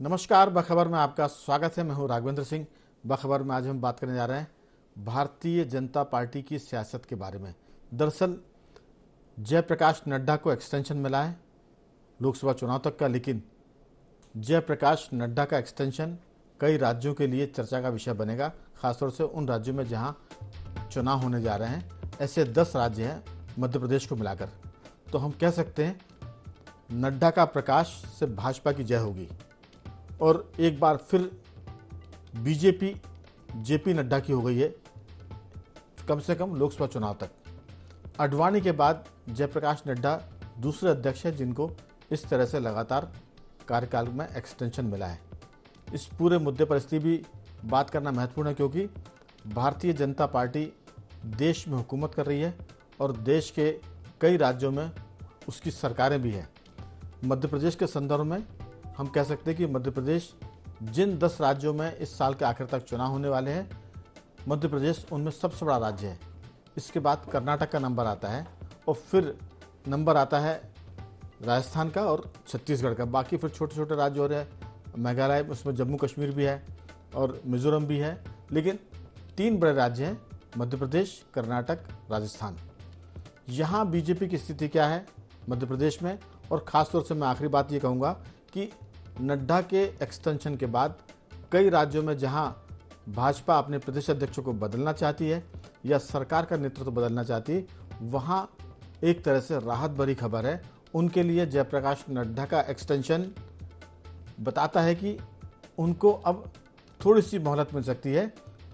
नमस्कार। बखबर में आपका स्वागत है। मैं हूं राघवेंद्र सिंह। बखबर में आज हम बात करने जा रहे हैं भारतीय जनता पार्टी की सियासत के बारे में। दरअसल जयप्रकाश नड्डा को एक्सटेंशन मिला है लोकसभा चुनाव तक का, लेकिन जयप्रकाश नड्डा का एक्सटेंशन कई राज्यों के लिए चर्चा का विषय बनेगा, खासतौर से उन राज्यों में जहां चुनाव होने जा रहे हैं। ऐसे 10 राज्य हैं मध्य प्रदेश को मिलाकर। तो हम कह सकते हैं नड्डा का प्रकाश से भाजपा की जय होगी और एक बार फिर बीजेपी जेपी नड्डा की हो गई है, कम से कम लोकसभा चुनाव तक। आडवाणी के बाद जयप्रकाश नड्डा दूसरे अध्यक्ष हैं जिनको इस तरह से लगातार कार्यकाल में एक्सटेंशन मिला है। इस पूरे मुद्दे पर इसलिए भी बात करना महत्वपूर्ण है क्योंकि भारतीय जनता पार्टी देश में हुकूमत कर रही है और देश के कई राज्यों में उसकी सरकारें भी हैं। मध्य प्रदेश के संदर्भ में हम कह सकते हैं कि मध्य प्रदेश जिन 10 राज्यों में इस साल के आखिर तक चुनाव होने वाले हैं, मध्य प्रदेश उनमें सबसे बड़ा राज्य है। इसके बाद कर्नाटक का नंबर आता है और फिर नंबर आता है राजस्थान का और छत्तीसगढ़ का। बाकी फिर छोटे छोटे राज्य हो रहे हैं, मेघालय, उसमें जम्मू कश्मीर भी है और मिजोरम भी है। लेकिन 3 बड़े राज्य हैं, मध्य प्रदेश, कर्नाटक, राजस्थान। यहाँ बीजेपी की स्थिति क्या है मध्य प्रदेश में, और ख़ासतौर से मैं आखिरी बात ये कहूँगा कि नड्डा के एक्सटेंशन के बाद कई राज्यों में जहां भाजपा अपने प्रदेश अध्यक्षों को बदलना चाहती है या सरकार का नेतृत्व बदलना चाहती है, वहां एक तरह से राहत भरी खबर है। उनके लिए जयप्रकाश नड्डा का एक्सटेंशन बताता है कि उनको अब थोड़ी सी मोहलत मिल सकती है।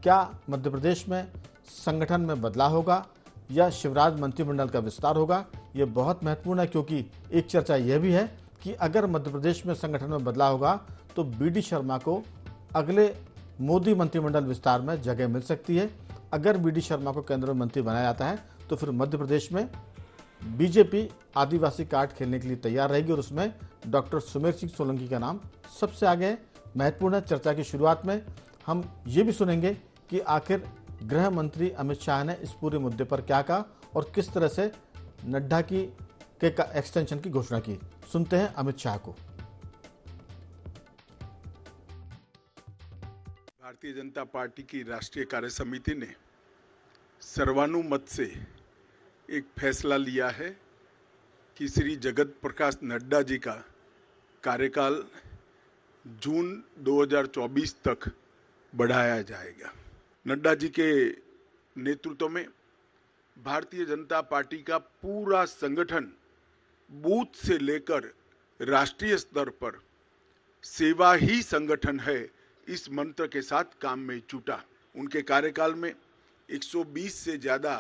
क्या मध्य प्रदेश में संगठन में बदलाव होगा या शिवराज मंत्रिमंडल का विस्तार होगा, ये बहुत महत्वपूर्ण है क्योंकि एक चर्चा यह भी है कि अगर मध्य प्रदेश में संगठन में बदलाव होगा तो बीडी शर्मा को अगले मोदी मंत्रिमंडल विस्तार में जगह मिल सकती है। अगर बीडी शर्मा को केंद्रीय मंत्री बनाया जाता है तो फिर मध्य प्रदेश में बीजेपी आदिवासी कार्ड खेलने के लिए तैयार रहेगी और उसमें डॉक्टर सुमेर सिंह सोलंकी का नाम सबसे आगे है। महत्वपूर्ण है। चर्चा की शुरुआत में हम ये भी सुनेंगे कि आखिर गृह मंत्री अमित शाह ने इस पूरे मुद्दे पर क्या कहा और किस तरह से नड्डा की एक्सटेंशन की घोषणा की। सुनते हैं अमित शाह को। भारतीय जनता पार्टी की राष्ट्रीय कार्य समिति ने सर्वानुमत से एक फैसला लिया है कि श्री जगत प्रकाश नड्डा जी का कार्यकाल जून 2024 तक बढ़ाया जाएगा। नड्डा जी के नेतृत्व में भारतीय जनता पार्टी का पूरा संगठन बूथ से लेकर राष्ट्रीय स्तर पर सेवा ही संगठन है, इस मंत्र के साथ काम में जुटा। उनके कार्यकाल में 120 से ज्यादा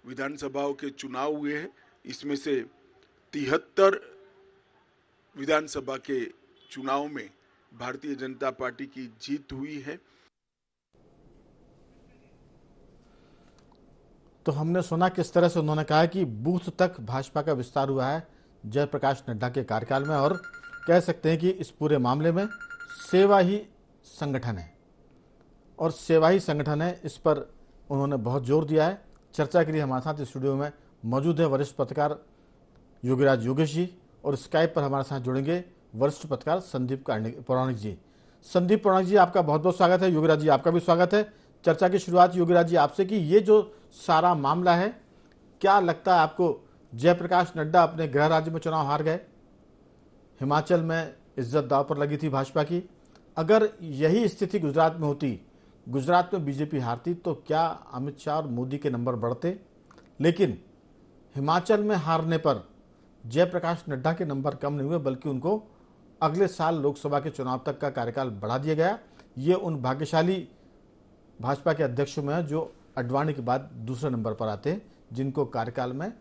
विधानसभाओं के चुनाव हुए हैं। इसमें से 73 विधानसभा के चुनाव में भारतीय जनता पार्टी की जीत हुई है। तो हमने सुना किस तरह से उन्होंने कहा कि बूथ तक भाजपा का विस्तार हुआ है जयप्रकाश नड्डा के कार्यकाल में, और कह सकते हैं कि इस पूरे मामले में सेवा ही संगठन है और सेवा ही संगठन है, इस पर उन्होंने बहुत जोर दिया है। चर्चा के लिए हमारे साथ स्टूडियो में मौजूद है वरिष्ठ पत्रकार योगीराज योगेश जी और स्काइप पर हमारे साथ जुड़ेंगे वरिष्ठ पत्रकार संदीप पौराणिक जी। संदीप पौराणिक जी, आपका बहुत बहुत स्वागत है। योगीराज जी, आपका भी स्वागत है। चर्चा की शुरुआत योगीराज जी आपसे कि ये जो सारा मामला है, क्या लगता है आपको जयप्रकाश नड्डा अपने गृह राज्य में चुनाव हार गए, हिमाचल में इज्जत दांव पर लगी थी भाजपा की। अगर यही स्थिति गुजरात में होती, गुजरात में बीजेपी हारती, तो क्या अमित शाह और मोदी के नंबर बढ़ते? लेकिन हिमाचल में हारने पर जयप्रकाश नड्डा के नंबर कम नहीं हुए, बल्कि उनको अगले साल लोकसभा के चुनाव तक का कार्यकाल बढ़ा दिया गया। ये उन भाग्यशाली भाजपा के अध्यक्षों में है जो आडवाणी के बाद दूसरे नंबर पर आते हैं, जिनको कार्यकाल में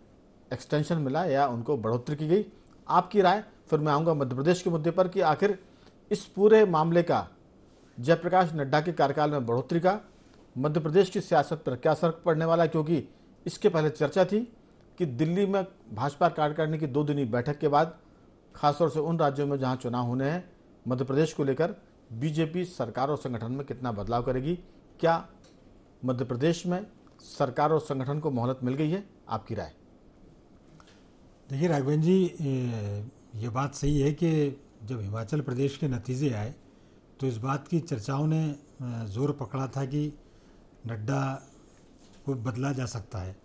एक्सटेंशन मिला या उनको बढ़ोतरी की गई। आपकी राय, फिर मैं आऊँगा मध्य प्रदेश के मुद्दे पर कि आखिर इस पूरे मामले का जयप्रकाश नड्डा के कार्यकाल में बढ़ोतरी का मध्य प्रदेश की सियासत पर क्या असर पड़ने वाला है, क्योंकि इसके पहले चर्चा थी कि दिल्ली में भाजपा कार्यकारिणी की 2 दिनी बैठक के बाद खासतौर से उन राज्यों में जहां चुनाव होने हैं, मध्य प्रदेश को लेकर बीजेपी सरकार और संगठन में कितना बदलाव करेगी। क्या मध्य प्रदेश में सरकार और संगठन को मोहलत मिल गई है? आपकी राय। देखिए राघवेंद्र जी, ये बात सही है कि जब हिमाचल प्रदेश के नतीजे आए तो इस बात की चर्चाओं ने जोर पकड़ा था कि नड्डा को बदला जा सकता है।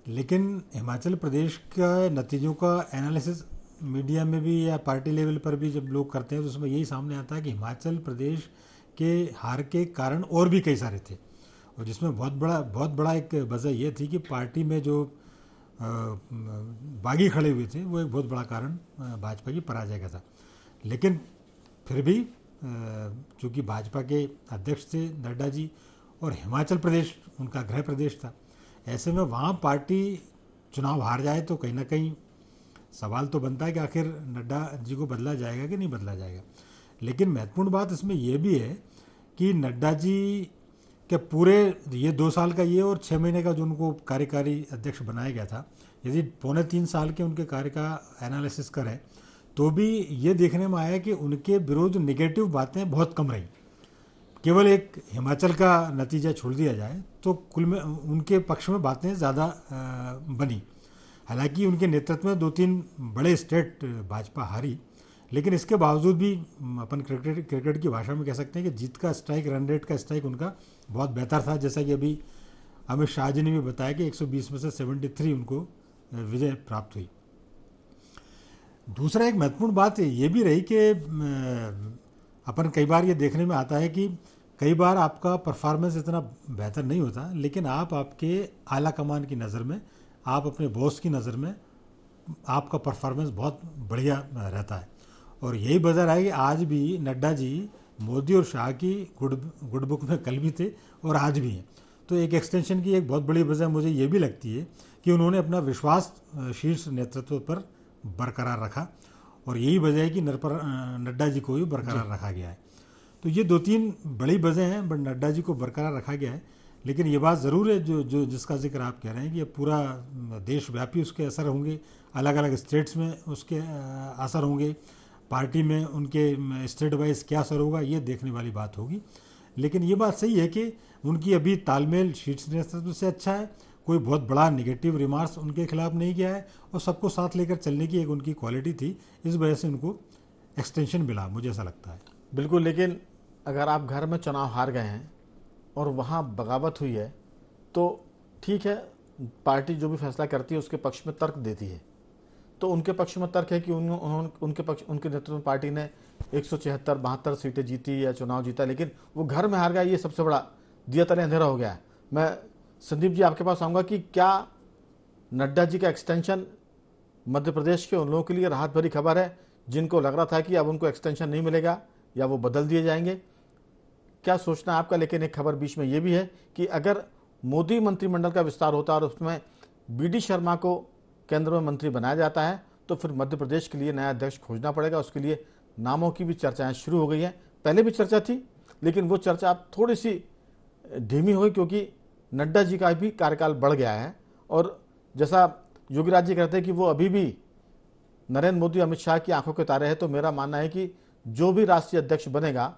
लेकिन हिमाचल प्रदेश का नतीजों का एनालिसिस मीडिया में भी या पार्टी लेवल पर भी जब लोग करते हैं तो उसमें यही सामने आता है कि हिमाचल प्रदेश के हार के कारण और भी कई सारे थे, और जिसमें बहुत बड़ा एक वजह यह थी कि पार्टी में जो बागी खड़े हुए थे वो एक बहुत बड़ा कारण भाजपा की पराजय का था। लेकिन फिर भी चूँकि भाजपा के अध्यक्ष थे नड्डा जी और हिमाचल प्रदेश उनका गृह प्रदेश था, ऐसे में वहाँ पार्टी चुनाव हार जाए तो कहीं ना कहीं सवाल तो बनता है कि आखिर नड्डा जी को बदला जाएगा कि नहीं बदला जाएगा। लेकिन महत्वपूर्ण बात इसमें यह भी है कि नड्डा जी के पूरे ये 2 साल का ये और 6 महीने का जो उनको कार्यकारी अध्यक्ष बनाया गया था, यदि 2.25 साल के उनके कार्य का एनालिसिस करें तो भी ये देखने में आया कि उनके विरुद्ध नेगेटिव बातें बहुत कम रही। केवल एक हिमाचल का नतीजा छोड़ दिया जाए तो कुल में उनके पक्ष में बातें ज़्यादा बनी। हालांकि उनके नेतृत्व में 2-3 बड़े स्टेट भाजपा हारी, लेकिन इसके बावजूद भी अपन क्रिकेट की भाषा में कह सकते हैं कि जीत का स्ट्राइक, रन रेट का स्ट्राइक उनका बहुत बेहतर था। जैसा कि अभी अमित शाह जी ने भी बताया कि 120 में से 73 उनको विजय प्राप्त हुई। दूसरा एक महत्वपूर्ण बात ये भी रही कि अपन कई बार ये देखने में आता है कि कई बार आपका परफॉर्मेंस इतना बेहतर नहीं होता, लेकिन आपके आला कमान की नज़र में, आप अपने बॉस की नज़र में आपका परफॉर्मेंस बहुत बढ़िया रहता है। और यही वजह है कि आज भी नड्डा जी मोदी और शाह की गुड बुक में कल भी थे और आज भी हैं। तो एक एक्सटेंशन की एक बहुत बड़ी वजह मुझे ये भी लगती है कि उन्होंने अपना विश्वास शीर्ष नेतृत्व पर बरकरार रखा, और यही वजह है कि नड्डा जी को भी बरकरार रखा गया है। तो ये 2-3 बड़ी वजह हैं, बट नड्डा जी को बरकरार रखा गया है। लेकिन ये बात ज़रूर है जो जिसका जिक्र आप कह रहे हैं कि ये पूरा देशव्यापी उसके असर होंगे, अलग अलग स्टेट्स में उसके असर होंगे, पार्टी में उनके स्टेट वाइज क्या असर होगा ये देखने वाली बात होगी। लेकिन ये बात सही है कि उनकी अभी तालमेल शीर्ष नेतृत्व से अच्छा है, कोई बहुत बड़ा नेगेटिव रिमार्क्स उनके खिलाफ नहीं किया है, और सबको साथ लेकर चलने की एक उनकी क्वालिटी थी। इस वजह से उनको एक्सटेंशन मिला, मुझे ऐसा लगता है। बिल्कुल। लेकिन अगर आप घर में चुनाव हार गए हैं और वहाँ बगावत हुई है तो ठीक है, पार्टी जो भी फैसला करती है उसके पक्ष में तर्क देती है। तो उनके पक्ष में तर्क है कि उनके नेतृत्व में पार्टी ने 176-72 सीटें जीती या चुनाव जीता, लेकिन वो घर में हार गया, ये सबसे बड़ा दिया तले अंधेरा हो गया है। मैं संदीप जी आपके पास आऊँगा कि क्या नड्डा जी का एक्सटेंशन मध्य प्रदेश के उन लोगों के लिए राहत भरी खबर है जिनको लग रहा था कि अब उनको एक्सटेंशन नहीं मिलेगा या वो बदल दिए जाएंगे? क्या सोचना है आपका? लेकिन एक खबर बीच में ये भी है कि अगर मोदी मंत्रिमंडल का विस्तार होता है और उसमें BD शर्मा को केंद्र में मंत्री बनाया जाता है तो फिर मध्य प्रदेश के लिए नया अध्यक्ष खोजना पड़ेगा। उसके लिए नामों की भी चर्चाएं शुरू हो गई हैं। पहले भी चर्चा थी, लेकिन वो चर्चा अब थोड़ी सी धीमी हुई क्योंकि नड्डा जी का भी कार्यकाल बढ़ गया है। और जैसा योगीराज जी कहते हैं कि वो अभी भी नरेंद्र मोदी, अमित शाह की आंखों के तारे हैं, तो मेरा मानना है कि जो भी राष्ट्रीय अध्यक्ष बनेगा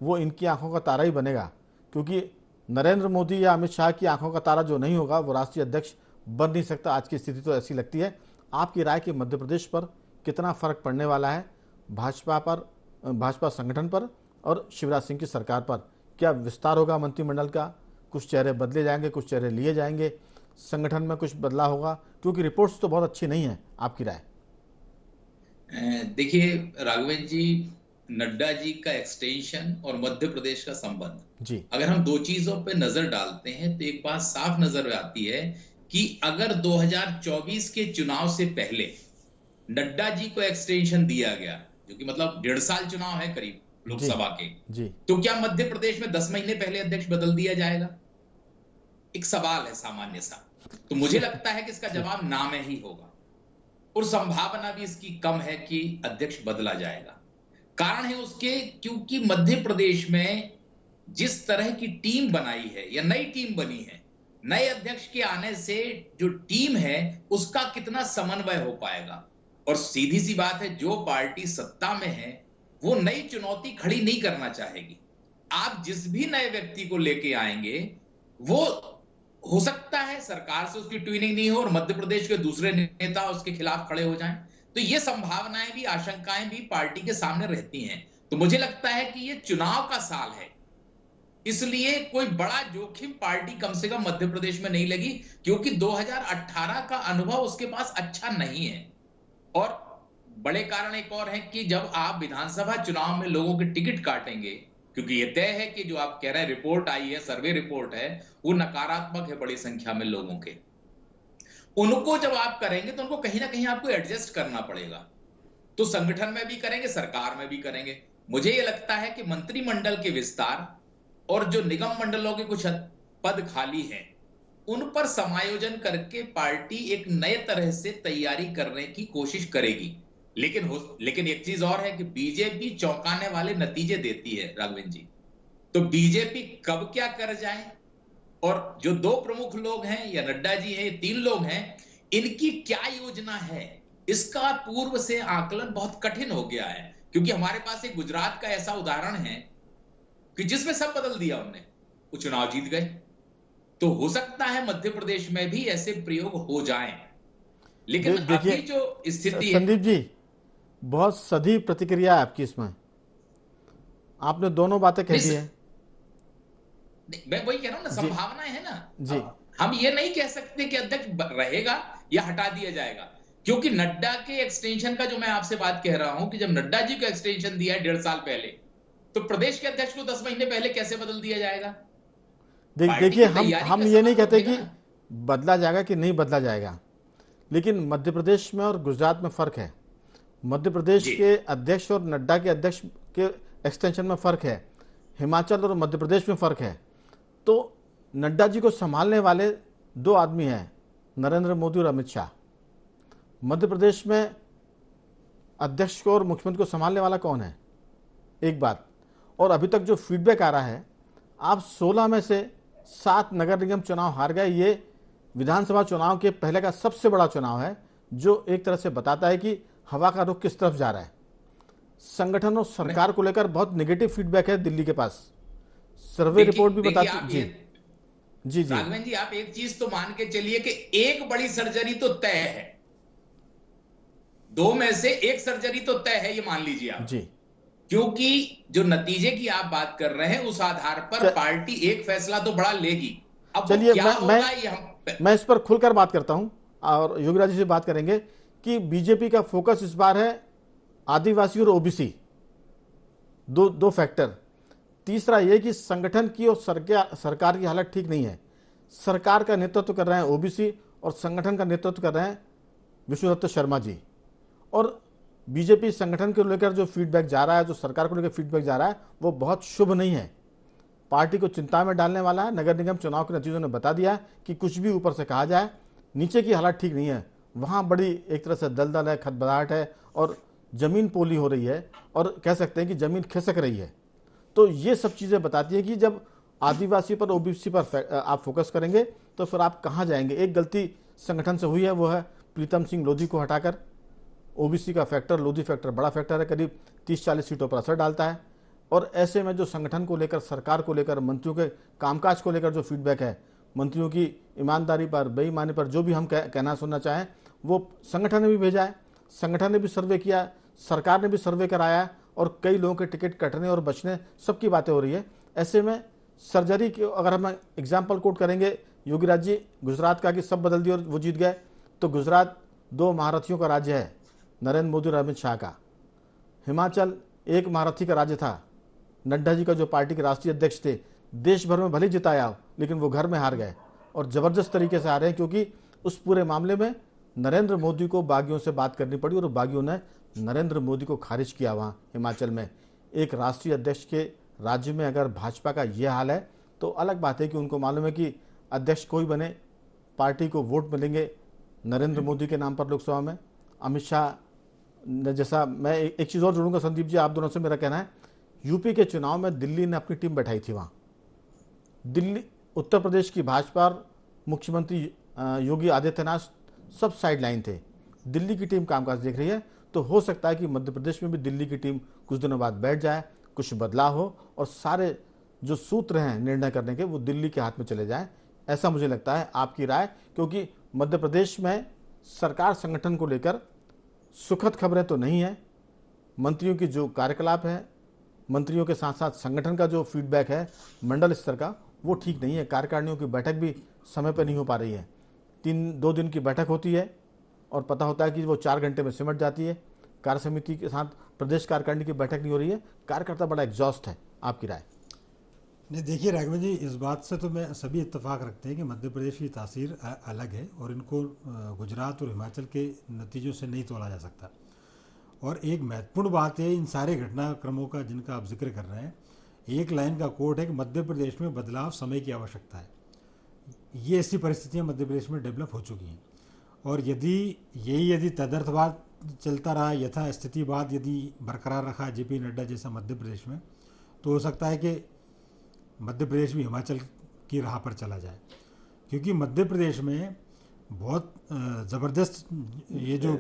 वो इनकी आंखों का तारा ही बनेगा, क्योंकि नरेंद्र मोदी या अमित शाह की आंखों का तारा जो नहीं होगा वो राष्ट्रीय अध्यक्ष बन नहीं सकता। आज की स्थिति तो ऐसी लगती है। आपकी राय कि मध्य प्रदेश पर कितना फर्क पड़ने वाला है, भाजपा संगठन पर और शिवराज सिंह की सरकार पर? क्या विस्तार होगा मंत्रिमंडल का? कुछ चेहरे बदले जाएंगे, कुछ चेहरे लिए जाएंगे, संगठन में कुछ बदलाव होगा? क्योंकि रिपोर्ट्स तो बहुत अच्छी नहीं है। आपकी राय? देखिए राघवेंद्र जी, नड्डा जी का एक्सटेंशन और मध्य प्रदेश का संबंध जी, अगर हम दो चीजों पे नजर डालते हैं तो एक बात साफ नजर आती है कि अगर 2024 के चुनाव से पहले नड्डा जी को एक्सटेंशन दिया गया, जो कि मतलब 1.5 साल चुनाव है करीब लोकसभा के, तो क्या मध्य प्रदेश में 10 महीने पहले अध्यक्ष बदल दिया जाएगा? एक सवाल है सामान्य सा। तो मुझे लगता है कि इसका जवाब ना में ही होगा, और संभावना भी इसकी कम है कि अध्यक्ष बदला जाएगा। कारण है उसके क्योंकि मध्य प्रदेश में जिस तरह की टीम बनाई है या नई टीम बनी है, नए अध्यक्ष के आने से जो टीम है उसका कितना समन्वय हो पाएगा। और सीधी सी बात है, जो पार्टी सत्ता में है वो नई चुनौती खड़ी नहीं करना चाहेगी। आप जिस भी नए व्यक्ति को लेके आएंगे वो हो सकता है सरकार से उसकी ट्यूनिंग नहीं हो और मध्य प्रदेश के दूसरे नेता उसके खिलाफ खड़े हो जाएं। तो ये संभावनाएं भी, आशंकाएं भी पार्टी के सामने रहती हैं। तो मुझे लगता है कि ये चुनाव का साल है, इसलिए कोई बड़ा जोखिम पार्टी कम से कम मध्य प्रदेश में नहीं लगी, क्योंकि 2018 का अनुभव उसके पास अच्छा नहीं है। और बड़े कारण एक और है कि जब आप विधानसभा चुनाव में लोगों के टिकट काटेंगे, क्योंकि ये तय है कि जो आप कह रहे हैं रिपोर्ट आई है, सर्वे रिपोर्ट है, वो नकारात्मक है बड़ी संख्या में लोगों के, उनको जब आप करेंगे तो उनको कहीं ना कहीं आपको एडजस्ट करना पड़ेगा। तो संगठन में भी करेंगे, सरकार में भी करेंगे। मुझे ये लगता है कि मंत्रिमंडल के विस्तार और जो निगम मंडलों के कुछ पद खाली हैं, उन पर समायोजन करके पार्टी एक नए तरह से तैयारी करने की कोशिश करेगी। लेकिन एक चीज और है कि बीजेपी चौंकाने वाले नतीजे देती है राघवेंद्र जी। तो बीजेपी कब क्या कर जाए, और जो दो प्रमुख लोग हैं या नड्डा जी हैं, 3 लोग हैं, इनकी क्या योजना है, इसका पूर्व से आकलन बहुत कठिन हो गया है। क्योंकि हमारे पास एक गुजरात का ऐसा उदाहरण है कि जिसमें सब बदल दिया उन्होंने, वो चुनाव जीत गए। तो हो सकता है मध्य प्रदेश में भी ऐसे प्रयोग हो जाएं, लेकिन अभी जो स्थिति है। संदीप जी, बहुत सधी प्रतिक्रिया है आपकी इसमें, आपने दोनों बातें कह दी हैं। मैं वही कह रहा हूं ना, संभावनाएं है ना जी। हम ये नहीं कह सकते कि अध्यक्ष रहेगा या हटा दिया जाएगा, क्योंकि नड्डा के एक्सटेंशन का जो मैं आपसे बात कह रहा हूं कि जब नड्डा जी को एक्सटेंशन दिया है 1.5 साल पहले, तो प्रदेश के अध्यक्ष को 10 महीने पहले कैसे बदल दिया जाएगा? देखिए, हम ये नहीं कहते कि बदला जाएगा कि नहीं बदला जाएगा, लेकिन मध्य प्रदेश में और गुजरात में फर्क है। मध्य प्रदेश के अध्यक्ष और नड्डा के अध्यक्ष के एक्सटेंशन में फर्क है, हिमाचल और मध्य प्रदेश में फर्क है। तो नड्डा जी को संभालने वाले 2 आदमी हैं, नरेंद्र मोदी और अमित शाह। मध्य प्रदेश में अध्यक्ष को और मुख्यमंत्री को संभालने वाला कौन है, एक बात। और अभी तक जो फीडबैक आ रहा है, आप 16 में से 7 नगर निगम चुनाव हार गए। ये विधानसभा चुनाव के पहले का सबसे बड़ा चुनाव है, जो एक तरह से बताता है कि हवा का रुख किस तरफ जा रहा है। संगठन और सरकार को लेकर बहुत नेगेटिव फीडबैक है दिल्ली के पास, सर्वे रिपोर्ट भी बताती। जी जी जी राघवेंद्र जी, आप एक चीज तो मान के चलिए कि एक बड़ी सर्जरी तो तय है, 2 में से एक सर्जरी तो तय है, ये मान लीजिए आप जी। क्योंकि जो नतीजे की आप बात कर रहे हैं, उस आधार पर पार्टी एक फैसला तो बड़ा लेगी। अब चलिए, क्या होगा ये मैं इस पर खुलकर बात करता हूं और योगीराज जी से बात करेंगे कि बीजेपी का फोकस इस बार है आदिवासी और ओबीसी, दो फैक्टर। तीसरा यह कि संगठन की और सरकार की हालत ठीक नहीं है। सरकार का नेतृत्व कर रहे हैं ओबीसी और संगठन का नेतृत्व कर रहे हैं विष्णुदत्त शर्मा जी। और बीजेपी संगठन को लेकर जो फीडबैक जा रहा है, जो सरकार को लेकर फीडबैक जा रहा है, वो बहुत शुभ नहीं है, पार्टी को चिंता में डालने वाला है। नगर निगम चुनाव के नतीजों ने बता दिया कि कुछ भी ऊपर से कहा जाए, नीचे की हालत ठीक नहीं है। वहाँ बड़ी एक तरह से दलदल है, खदबदाहट है और जमीन पोली हो रही है, और कह सकते हैं कि जमीन खिसक रही है। तो ये सब चीज़ें बताती हैं कि जब आदिवासी पर, ओबीसी पर आप फोकस करेंगे तो फिर आप कहाँ जाएंगे। एक गलती संगठन से हुई है, वो है प्रीतम सिंह लोधी को हटाकर। ओबीसी का फैक्टर, लोधी फैक्टर बड़ा फैक्टर है, करीब 30-40 सीटों पर असर डालता है। और ऐसे में जो संगठन को लेकर, सरकार को लेकर, मंत्रियों के कामकाज को लेकर जो फीडबैक है, मंत्रियों की ईमानदारी पर, बेईमानी पर, जो भी हम कहना सुनना चाहें, वो संगठन ने भी भेजा है, संगठन ने भी सर्वे किया, सरकार ने भी सर्वे कराया, और कई लोगों के टिकट कटने और बचने सबकी बातें हो रही है। ऐसे में सर्जरी की अगर हम एग्जाम्पल कोट करेंगे, योगीराज जी, गुजरात का कि सब बदल दिया और वो जीत गए, तो गुजरात 2 महारथियों का राज्य है, नरेंद्र मोदी और अमित शाह का। हिमाचल 1 महारथी का राज्य था, नड्डा जी का जो पार्टी के राष्ट्रीय अध्यक्ष थे, देश भर में भले जिताया लेकिन वो घर में हार गए, और ज़बरदस्त तरीके से हारे हैं, क्योंकि उस पूरे मामले में नरेंद्र मोदी को बागियों से बात करनी पड़ी और बागियों ने नरेंद्र मोदी को खारिज किया। वहाँ हिमाचल में एक राष्ट्रीय अध्यक्ष के राज्य में अगर भाजपा का ये हाल है, तो अलग बात है कि उनको मालूम है कि अध्यक्ष कोई बने, पार्टी को वोट मिलेंगे नरेंद्र मोदी के नाम पर लोकसभा में, अमित शाह जैसा। मैं एक चीज़ और जोड़ूंगा संदीप जी, आप दोनों से मेरा कहना है, यूपी के चुनाव में दिल्ली ने अपनी टीम बैठाई थी। वहाँ दिल्ली, उत्तर प्रदेश की भाजपा और मुख्यमंत्री योगी आदित्यनाथ सब साइड लाइन थे, दिल्ली की टीम कामकाज देख रही है। तो हो सकता है कि मध्य प्रदेश में भी दिल्ली की टीम कुछ दिनों बाद बैठ जाए, कुछ बदलाव हो और सारे जो सूत्र हैं निर्णय करने के वो दिल्ली के हाथ में चले जाएं। ऐसा मुझे लगता है। आपकी राय? क्योंकि मध्य प्रदेश में सरकार संगठन को लेकर सुखद खबरें तो नहीं है, मंत्रियों की जो कार्यकलाप है, मंत्रियों के साथ साथ संगठन का जो फीडबैक है मंडल स्तर का, वो ठीक नहीं है। कार्यकारिणियों की बैठक भी समय पर नहीं हो पा रही है। 2 दिन की बैठक होती है और पता होता है कि वो 4 घंटे में सिमट जाती है। कार्य समिति के साथ प्रदेश कार्यकारिणी की बैठक नहीं हो रही है। कार्यकर्ता बड़ा एग्जॉस्ट है। आपकी राय? नहीं, देखिए राघवन जी, इस बात से तो मैं सभी इत्तेफाक रखते हैं कि मध्य प्रदेश की तासीर अलग है और इनको गुजरात और हिमाचल के नतीजों से नहीं तोला जा सकता। और एक महत्वपूर्ण बात है इन सारे घटनाक्रमों का जिनका आप जिक्र कर रहे हैं, एक लाइन का कोट है कि मध्य प्रदेश में बदलाव समय की आवश्यकता है। ये ऐसी परिस्थितियाँ मध्य प्रदेश में डेवलप हो चुकी हैं और यदि तदर्थवाद चलता रहा, यथा स्थितिवाद यदि बरकरार रखा जेपी नड्डा जैसा मध्य प्रदेश में, तो हो सकता है कि मध्य प्रदेश भी हिमाचल की राह पर चला जाए, क्योंकि मध्य प्रदेश में बहुत ज़बरदस्त ये जो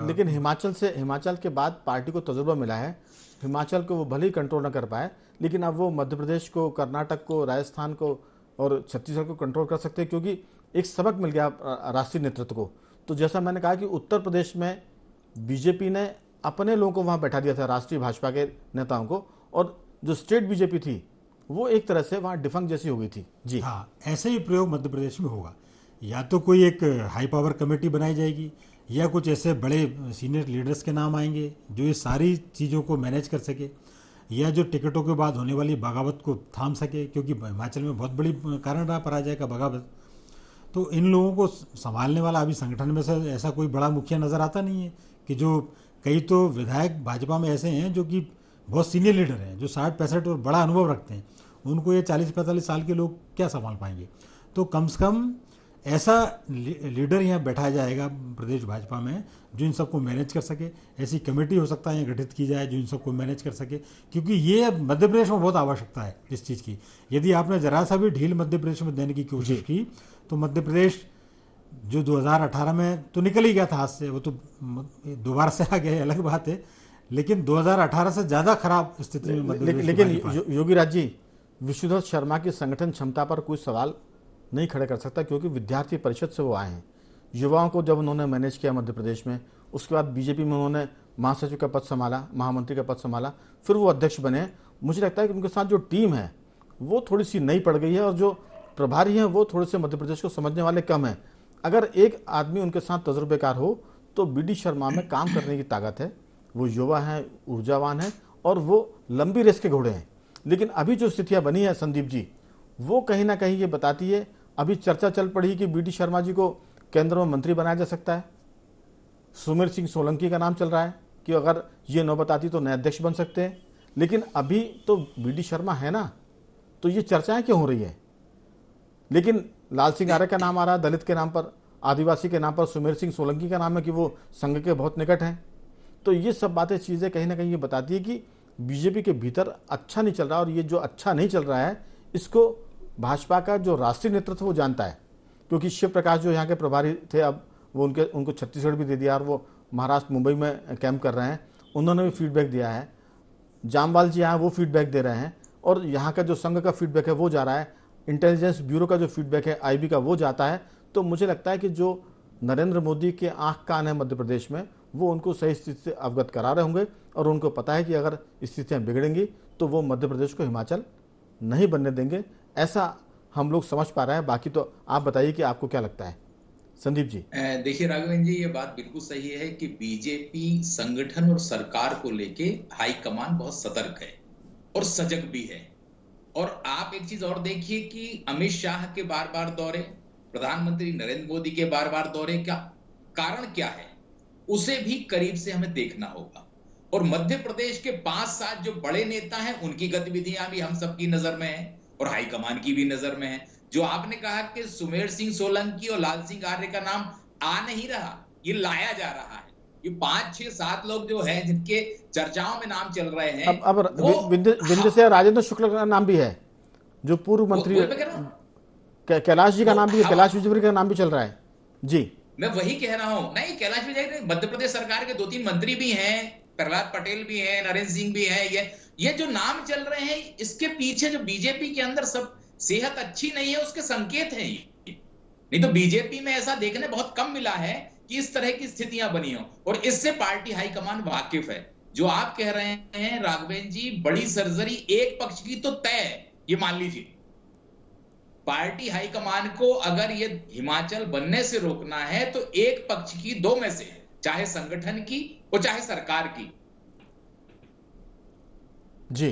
लेकिन हिमाचल के बाद पार्टी को तजुर्बा मिला है। हिमाचल को वो भले ही कंट्रोल न कर पाए, लेकिन अब वो मध्य प्रदेश को, कर्नाटक को, राजस्थान को और छत्तीसगढ़ को कंट्रोल कर सकते हैं, क्योंकि एक सबक मिल गया राष्ट्रीय नेतृत्व को। तो जैसा मैंने कहा कि उत्तर प्रदेश में बीजेपी ने अपने लोगों को वहाँ बैठा दिया था, राष्ट्रीय भाजपा के नेताओं को, और जो स्टेट बीजेपी थी वो एक तरह से वहाँ डिफंक जैसी हो गई थी। जी हाँ, ऐसे ही प्रयोग मध्य प्रदेश में होगा। या तो कोई एक हाई पावर कमेटी बनाई जाएगी या कुछ ऐसे बड़े सीनियर लीडर्स के नाम आएंगे जो ये सारी चीज़ों को मैनेज कर सके, या जो टिकटों के बाद होने वाली बगावत को थाम सके, क्योंकि हिमाचल में बहुत बड़ी कारण रहा पराजय का बगावत। तो इन लोगों को संभालने वाला अभी संगठन में से ऐसा कोई बड़ा मुखिया नज़र आता नहीं है। कि जो कई तो विधायक भाजपा में ऐसे हैं जो कि बहुत सीनियर लीडर हैं, जो 60-65 और बड़ा अनुभव रखते हैं, उनको ये 40-45 साल के लोग क्या संभाल पाएंगे। तो कम से कम ऐसा लीडर यहाँ बैठाया जाएगा प्रदेश भाजपा में जो इन सबको मैनेज कर सके। ऐसी कमेटी हो सकता है यहाँ गठित की जाए जो इन सबको मैनेज कर सके, क्योंकि ये मध्य प्रदेश में बहुत आवश्यकता है इस चीज़ की। यदि आपने जरा सा भी ढील मध्य प्रदेश में देने की कोशिश की तो मध्य प्रदेश जो 2018 में तो निकल ही गया था हाथ से, वो तो दोबारा से आ गया, अलग बात है, लेकिन 2018 से ज़्यादा खराब स्थिति में मध्य प्रदेश। लेकिन योगी राज जी, विशुद्धर शर्मा की संगठन क्षमता पर कोई सवाल नहीं खड़े कर सकता, क्योंकि विद्यार्थी परिषद से वो आए हैं। युवाओं को जब उन्होंने मैनेज किया मध्य प्रदेश में, उसके बाद बीजेपी में उन्होंने महासचिव का पद संभाला, महामंत्री का पद संभाला, फिर वो अध्यक्ष बने। मुझे लगता है कि उनके साथ जो टीम है वो थोड़ी सी नई पड़ गई है और जो प्रभारी हैं वो थोड़े से मध्य प्रदेश को समझने वाले कम हैं। अगर एक आदमी उनके साथ तजुर्बेकार हो तो बी.डी. शर्मा में काम करने की ताकत है। वो युवा हैं, ऊर्जावान हैं और वो लंबी रेस के घोड़े हैं। लेकिन अभी जो स्थितियाँ बनी है संदीप जी, वो कहीं ना कहीं ये बताती है, अभी चर्चा चल पड़ी कि बी.डी. शर्मा जी को केंद्र में मंत्री बनाया जा सकता है। सुमेर सिंह सोलंकी का नाम चल रहा है कि अगर ये न बताती तो नए अध्यक्ष बन सकते हैं। लेकिन अभी तो बी.डी. शर्मा है ना, तो ये चर्चाएं क्यों हो रही है? लेकिन लाल सिंह आर्य का नाम आ रहा है, दलित के नाम पर, आदिवासी के नाम पर सुमेर सिंह सोलंकी का नाम है कि वो संघ के बहुत निकट हैं। तो ये सब बातें, चीज़ें कहीं ना कहीं ये बताती है कि बीजेपी के भीतर अच्छा नहीं चल रहा। और ये जो अच्छा नहीं चल रहा है, इसको भाजपा का जो राष्ट्रीय नेतृत्व वो जानता है, क्योंकि शिव प्रकाश जो यहाँ के प्रभारी थे, अब वो उनको छत्तीसगढ़ भी दे दिया और वो महाराष्ट्र मुंबई में कैंप कर रहे हैं। उन्होंने भी फीडबैक दिया है। जामवाल जी यहाँ वो फीडबैक दे रहे हैं और यहाँ का जो संघ का फीडबैक है वो जा रहा है। इंटेलिजेंस ब्यूरो का जो फीडबैक है, आईबी का, वो जाता है। तो मुझे लगता है कि जो नरेंद्र मोदी के आंख कान है मध्य प्रदेश में, वो उनको सही स्थिति से अवगत करा रहे होंगे और उनको पता है कि अगर स्थितियाँ बिगड़ेंगी तो वो मध्य प्रदेश को हिमाचल नहीं बनने देंगे। ऐसा हम लोग समझ पा रहे हैं। बाकी तो आप बताइए कि आपको क्या लगता है संदीप जी। देखिए राघवेंद्र जी, ये बात बिल्कुल सही है कि बीजेपी संगठन और सरकार को लेके हाईकमान बहुत सतर्क है और सजग भी है। और आप एक चीज और देखिए कि अमित शाह के बार बार दौरे, प्रधानमंत्री नरेंद्र मोदी के बार बार दौरे का कारण क्या है, उसे भी करीब से हमें देखना होगा। और मध्य प्रदेश के 5-7 जो बड़े नेता हैं, उनकी गतिविधियां भी हम सबकी नजर में है और हाईकमान की भी नजर में है। जो आपने कहा कि सुमेर सिंह सोलंकी और लाल सिंह आर्य का नाम आ नहीं रहा, ये लाया जा रहा है। ये 5-6-7 लोग जो है जिनके चर्चाओं में नाम चल रहे हैं। अब विंध्य से राजेंद्र शुक्ल का नाम भी है, जो पूर्व मंत्री। कैलाश जी का नाम भी, कैलाश विजयवर्गीय का नाम भी चल रहा है। जी, मैं वही कह रहा हूं। नहीं, कैलाश विजय, मध्य प्रदेश सरकार के 2-3 मंत्री भी हैं, प्रहलाद पटेल भी हैं, नरेंद्र सिंह भी हैं। ये जो नाम चल रहे हैं, इसके पीछे जो बीजेपी के अंदर सब सेहत अच्छी नहीं है, उसके संकेत हैं ये। नहीं तो बीजेपी में ऐसा देखने बहुत कम मिला है कि इस तरह की स्थितियां बनी हो। और इससे पार्टी हाईकमान वाकिफ है। जो आप कह रहे हैं राघवेंद्र जी, बड़ी सर्जरी एक पक्ष की तो तय है, ये मान लीजिए। पार्टी हाईकमान को अगर ये हिमाचल बनने से रोकना है तो एक पक्ष की, दो में से है, चाहे संगठन की और चाहे सरकार की। जी,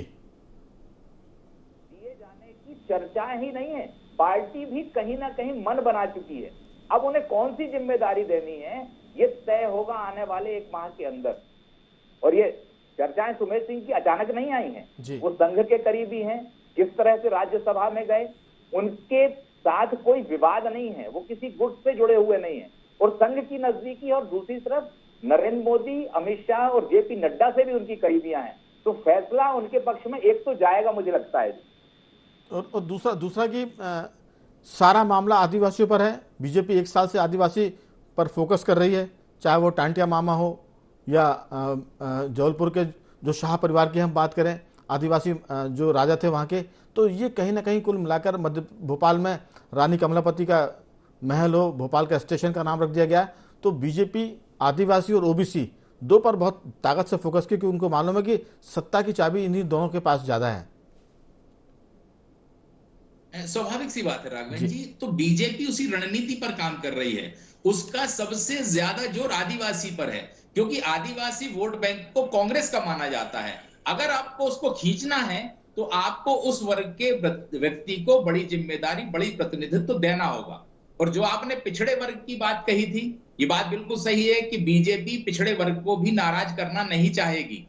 दिए जाने की चर्चाएं ही नहीं है, पार्टी भी कहीं ना कहीं मन बना चुकी है। अब उन्हें कौन सी जिम्मेदारी देनी है ये तय होगा आने वाले 1 माह के अंदर। और ये चर्चाएं सुमेश सिंह की अचानक नहीं आई हैं, वो संघ के करीबी हैं, किस तरह से राज्यसभा में गए, उनके साथ कोई विवाद नहीं है, वो किसी गुट से जुड़े हुए नहीं है, और संघ की नजदीकी, और दूसरी तरफ नरेंद्र मोदी, अमित शाह और जेपी नड्डा से भी उनकी करीबियां हैं, तो फैसला उनके पक्ष में एक तो जाएगा मुझे लगता है। और दूसरा कि सारा मामला आदिवासियों पर है। बीजेपी 1 साल से आदिवासी पर फोकस कर रही है, चाहे वो टांटिया मामा हो या जबलपुर के जो शाह परिवार की हम बात करें, आदिवासी जो राजा थे वहाँ के। तो ये कहीं ना कहीं कुल मिलाकर मध्य भोपाल में रानी कमलापति का महल हो, भोपाल का स्टेशन का नाम रख दिया गया। तो बीजेपी आदिवासी और ओबीसी दो पर बहुत ताकत से फोकस की, क्योंकि उनको मालूम है कि सत्ता की चाबी इन्हीं दोनों के पास ज्यादा है। स्वाभाविक सी बात है राघवेंद्र जी, तो बीजेपी उसी रणनीति पर काम कर रही है। उसका सबसे ज्यादा जोर आदिवासी पर है, क्योंकि आदिवासी वोट बैंक को कांग्रेस का माना जाता है। अगर आपको उसको खींचना है तो आपको उस वर्ग के व्यक्ति को बड़ी जिम्मेदारी, बड़ी प्रतिनिधित्व देना होगा। और जो आपने पिछड़े वर्ग की बात कही थी, ये बात बिल्कुल सही है कि बीजेपी पिछड़े वर्ग को भी नाराज करना नहीं चाहेगी।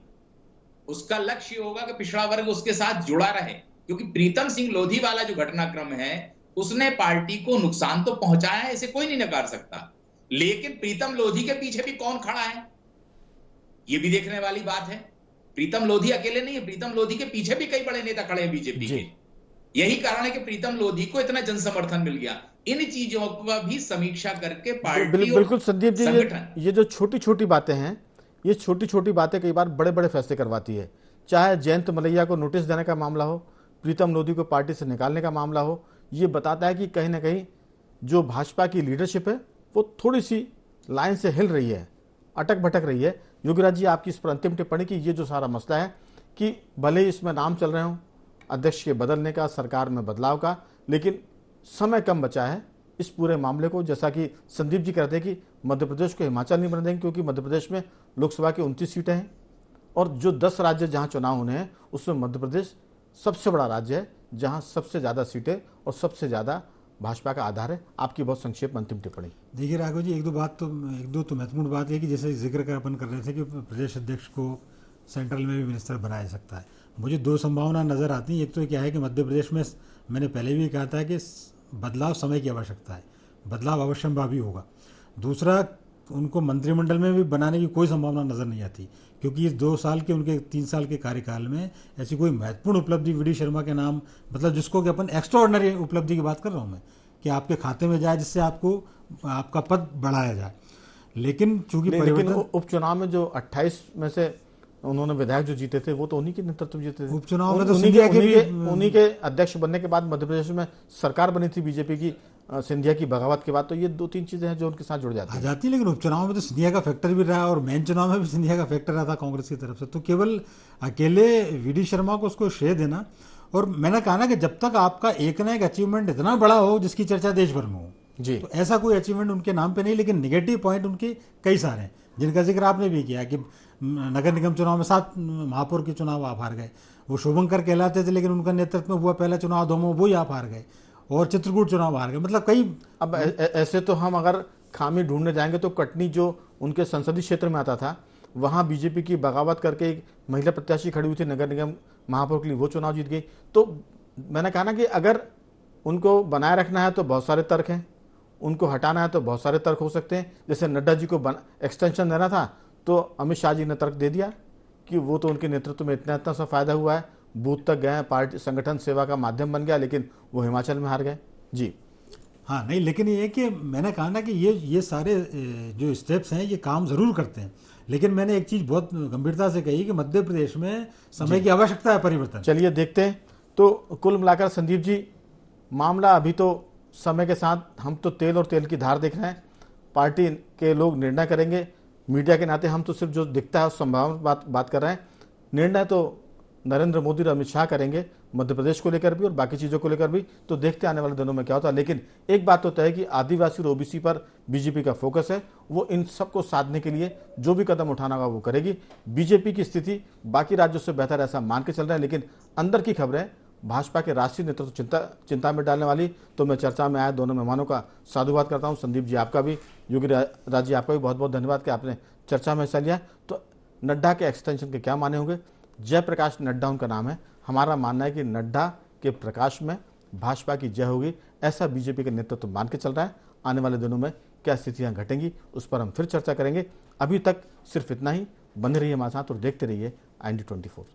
उसका लक्ष्य होगा कि पिछड़ा वर्ग उसके साथ जुड़ा रहे, क्योंकि प्रीतम सिंह लोधी वाला जो घटनाक्रम है उसने पार्टी को नुकसान तो पहुंचाया है, इसे कोई नहीं नकार सकता, लेकिन प्रीतम लोधी के पीछे भी कौन खड़ा है ये भी देखने वाली बात है। प्रीतम लोधी अकेले नहीं है, प्रीतम लोधी के पीछे भी कई बड़े नेता खड़े हैं बीजेपी के। यही कारण है कि प्रीतम लोधी को इतना जनसमर्थन मिल गया। इन चीजों का भी समीक्षा करके पार्टी बिल्कुल संदीप जी, ये जो छोटी छोटी बातें हैं, ये छोटी छोटी बातें कई बार बड़े बड़े फैसले करवाती है। चाहे जयंत मलैया को नोटिस देने का मामला हो, प्रीतम लोधी को पार्टी से निकालने का मामला हो, ये बताता है कि कहीं ना कहीं जो भाजपा की लीडरशिप है वो थोड़ी सी लाइन से हिल रही है, अटक भटक रही है। योगीराज जी, आपकी इस पर अंतिम टिप्पणी की ये जो सारा मसला है कि भले ही इसमें नाम चल रहे हों अध्यक्ष के बदलने का, सरकार में बदलाव का, लेकिन समय कम बचा है इस पूरे मामले को। जैसा कि संदीप जी कहते हैं कि मध्य प्रदेश को हिमाचल नहीं बना देंगे, क्योंकि मध्य प्रदेश में लोकसभा की 29 सीटें हैं और जो 10 राज्य जहां चुनाव होने हैं उसमें मध्य प्रदेश सबसे बड़ा राज्य है, जहां सबसे ज़्यादा सीटें और सबसे ज़्यादा भाजपा का आधार है। आपकी बहुत संक्षेप में अंतिम टिप्पणी। देखिए राघव जी, एक दो महत्वपूर्ण बात है कि जैसे जिक्र का अपन कर रहे थे कि प्रदेश अध्यक्ष को सेंट्रल में भी मिनिस्टर बनाया सकता है। मुझे दो संभावना नज़र आती हैं। एक तो क्या है कि मध्य प्रदेश में मैंने पहले भी कहा था कि बदलाव समय की आवश्यकता है, बदलाव अवश्यंभावी होगा। दूसरा, उनको मंत्रिमंडल में भी बनाने की कोई संभावना नज़र नहीं आती, क्योंकि इस 2 साल के, उनके 3 साल के कार्यकाल में ऐसी कोई महत्वपूर्ण उपलब्धि वी डी शर्मा के नाम, मतलब जिसको कि अपन एक्स्ट्राऑर्डिनरी उपलब्धि की बात कर रहा हूँ मैं, कि आपके खाते में जाए जिससे आपको आपका पद बढ़ाया जाए। लेकिन चूंकि उपचुनाव में जो 28 में से उन्होंने विधायक जो जीते थे वो तो उन्हीं के नेतृत्व में जीते थे। उपचुनाव में तो उन्हीं के अध्यक्ष बनने के बाद मध्य प्रदेश में सरकार बनी थी बीजेपी की, सिंधिया की बगावत के बाद। तो ये 2-3 चीजें हैं जो उनके साथ जुड़ जाती है। लेकिन उपचुनाव में तो सिंधिया का फैक्टर भी रहा और मेन चुनाव में भी सिंधिया का फैक्टर रहा था कांग्रेस की तरफ से। तो केवल अकेले वी डी शर्मा को उसको श्रेय देना, और मैंने कहा ना कि जब तक आपका एक ना एक अचीवमेंट इतना बड़ा हो जिसकी चर्चा देश भर में हो जी, तो ऐसा कोई अचीवमेंट उनके नाम पे नहीं, लेकिन निगेटिव पॉइंट उनके कई सारे हैं, जिनका जिक्र आपने भी किया कि नगर निगम चुनाव में 7 महापौर के चुनाव आप हार गए। वो शुभंकर कहलाते थे, लेकिन उनका नेतृत्व में हुआ पहला चुनाव दोमो, वो ही आप हार गए, और चित्रकूट चुनाव हार गए। मतलब कई, अब ऐसे तो हम अगर खामी ढूंढने जाएंगे तो कटनी जो उनके संसदीय क्षेत्र में आता था, वहां बीजेपी की बगावत करके एक महिला प्रत्याशी खड़ी हुई थी नगर निगम महापौर के लिए, वो चुनाव जीत गई। तो मैंने कहा ना कि अगर उनको बनाए रखना है तो बहुत सारे तर्क हैं, उनको हटाना है तो बहुत सारे तर्क हो सकते हैं। जैसे नड्डा जी को एक्सटेंशन देना था तो अमित शाह जी ने तर्क दे दिया कि वो तो उनके नेतृत्व में इतना सा फायदा हुआ है, बूथ तक गए, पार्टी संगठन सेवा का माध्यम बन गया, लेकिन वो हिमाचल में हार गए जी। हाँ नहीं, लेकिन ये कि मैंने कहा ना कि ये सारे जो स्टेप्स हैं ये काम जरूर करते हैं, लेकिन मैंने एक चीज़ बहुत गंभीरता से कही कि मध्य प्रदेश में समय की आवश्यकता है परिवर्तन। चलिए देखते हैं। तो कुल मिलाकर संदीप जी, मामला अभी तो समय के साथ हम तो तेल और तेल की धार देख रहे हैं, पार्टी के लोग निर्णय करेंगे, मीडिया के नाते हम तो सिर्फ जो दिखता है उस संभावना बात कर रहे हैं। निर्णय तो नरेंद्र मोदी और अमित शाह करेंगे मध्य प्रदेश को लेकर भी और बाकी चीज़ों को लेकर भी, तो देखते आने वाले दिनों में क्या होता है। लेकिन एक बात तो तय है कि आदिवासी और ओबीसी पर बीजेपी का फोकस है, वो इन सबको साधने के लिए जो भी कदम उठाना होगा वो करेगी। बीजेपी की स्थिति बाकी राज्यों से बेहतर ऐसा मान के चल रहा है, लेकिन अंदर की खबरें भाजपा के राष्ट्रीय नेतृत्व चिंता में डालने वाली। तो मैं चर्चा में आए दोनों मेहमानों का साधुवाद करता हूं। संदीप जी आपका भी, योगी राज जी आपका भी बहुत बहुत धन्यवाद कि आपने चर्चा में हिस्सा लिया। तो नड्डा के एक्सटेंशन के क्या माने होंगे? जयप्रकाश नड्डा उनका नाम है। हमारा मानना है कि नड्डा के प्रकाश में भाजपा की जय होगी, ऐसा बीजेपी के नेतृत्व मान के चल रहा है। आने वाले दिनों में क्या स्थितियां घटेंगी उस पर हम फिर चर्चा करेंगे। अभी तक सिर्फ इतना ही। बने रहिए हमारे साथ और देखते रहिए IND24।